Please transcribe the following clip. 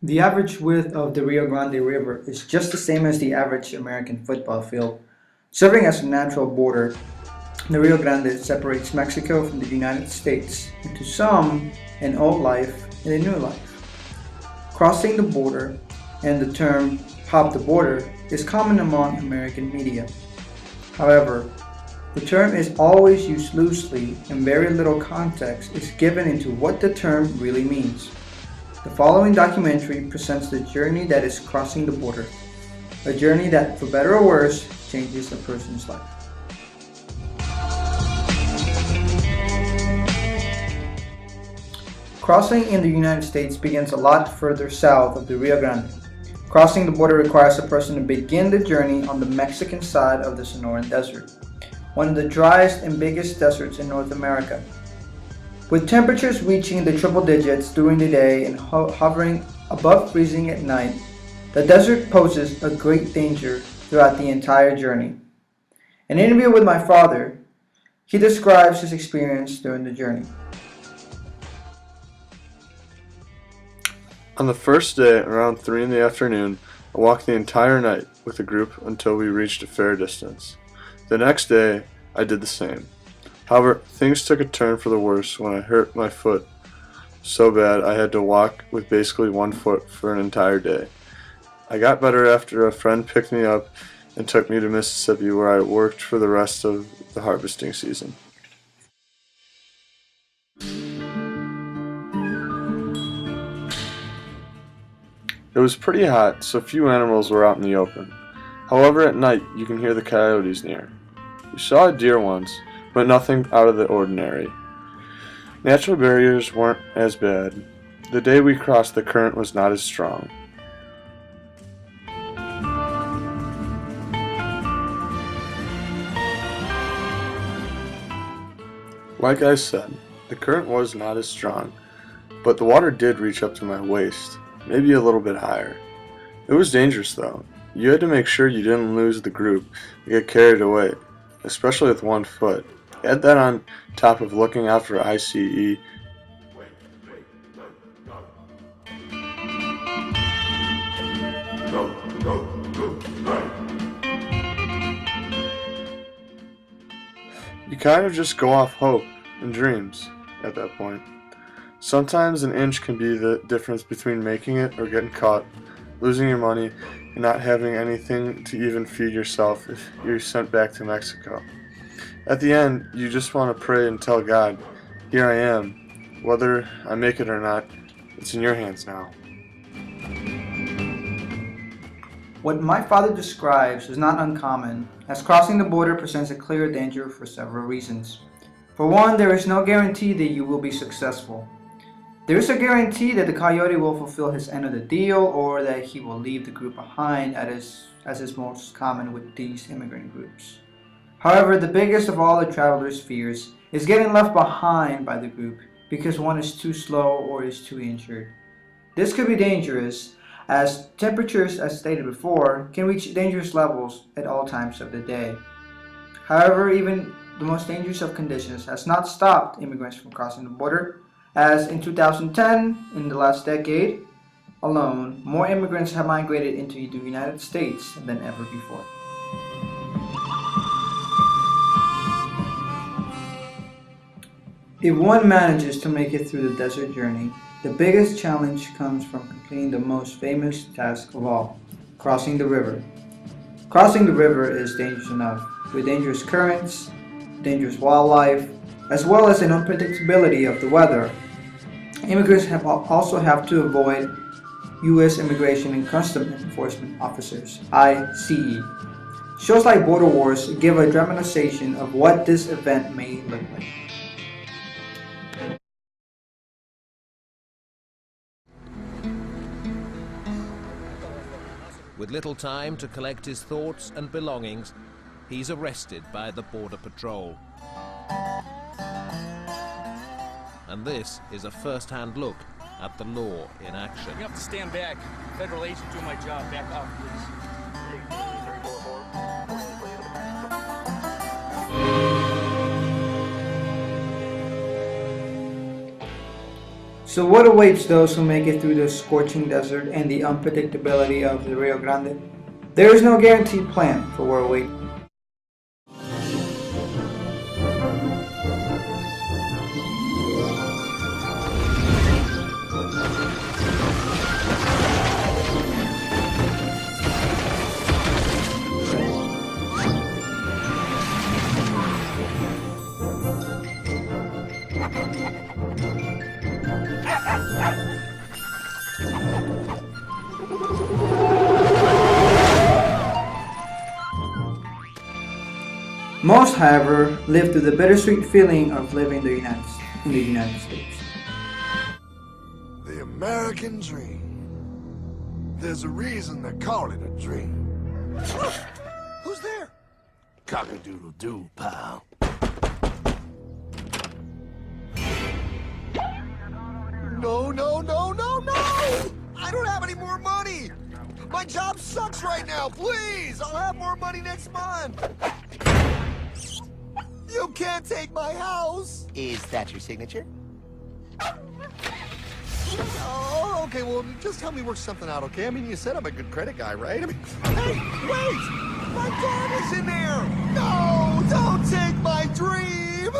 The average width of the Rio Grande River is just the same as the average American football field. Serving as a natural border, the Rio Grande separates Mexico from the United States into some an old life and a new life. Crossing the border and the term hop the border is common among American media. However, the term is always used loosely and very little context is given into what the term really means. The following documentary presents the journey that is crossing the border, a journey that, for better or worse, changes a person's life. Crossing in the United States begins a lot further south of the Rio Grande. Crossing the border requires a person to begin the journey on the Mexican side of the Sonoran Desert, one of the driest and biggest deserts in North America. With temperatures reaching the triple digits during the day and hovering above freezing at night, the desert poses a great danger throughout the entire journey. In an interview with my father, he describes his experience during the journey. On the first day, around 3 in the afternoon, I walked the entire night with a group until we reached a fair distance. The next day, I did the same. However, things took a turn for the worse when I hurt my foot so bad I had to walk with basically one foot for an entire day. I got better after a friend picked me up and took me to Mississippi, where I worked for the rest of the harvesting season. It was pretty hot, so few animals were out in the open. However, at night you can hear the coyotes near. We saw a deer once, but nothing out of the ordinary. Natural barriers weren't as bad. The day we crossed, the current was not as strong. Like I said, the current was not as strong, but the water did reach up to my waist, maybe a little bit higher. It was dangerous though. You had to make sure you didn't lose the group and get carried away, especially with one foot. Add that on top of looking out for ICE. You kind of just go off hope and dreams at that point. Sometimes an inch can be the difference between making it or getting caught, losing your money, and not having anything to even feed yourself if you're sent back to Mexico. At the end, you just want to pray and tell God, here I am. Whether I make it or not, it's in your hands now. What my father describes is not uncommon, as crossing the border presents a clear danger for several reasons. For one, there is no guarantee that you will be successful. There is a guarantee that the coyote will fulfill his end of the deal or that he will leave the group behind, as is most common with these immigrant groups. However, the biggest of all the travelers' fears is getting left behind by the group because one is too slow or is too injured. This could be dangerous, as temperatures, as stated before, can reach dangerous levels at all times of the day. However, even the most dangerous of conditions has not stopped immigrants from crossing the border, as in 2010, in the last decade alone, more immigrants have migrated into the United States than ever before. If one manages to make it through the desert journey, the biggest challenge comes from completing the most famous task of all, crossing the river. Crossing the river is dangerous enough, with dangerous currents, dangerous wildlife, as well as an unpredictability of the weather. Immigrants also have to avoid U.S. Immigration and Customs Enforcement Officers, ICE. Shows like Border Wars give a dramatization of what this event may look like. With little time to collect his thoughts and belongings, he's arrested by the Border Patrol. And this is a first-hand look at the law in action. You have to stand back. Federal agent doing my job. Back off, please. So what awaits those who make it through the scorching desert and the unpredictability of the Rio Grande? There is no guaranteed plan for what awaits. Most, however, live through the bittersweet feeling of living in the United States. The American dream. There's a reason they call it a dream. Who's there? Cock-a-doodle-doo, pal. No, no, no, no, no! I don't have any more money! My job sucks right now, please! I'll have more money next month! You can't take my house! Is that your signature? Oh, okay, well, just help me work something out, okay? I mean, you said I'm a good credit guy, right? I mean, hey, wait! My dad is in there! No, don't take my dream!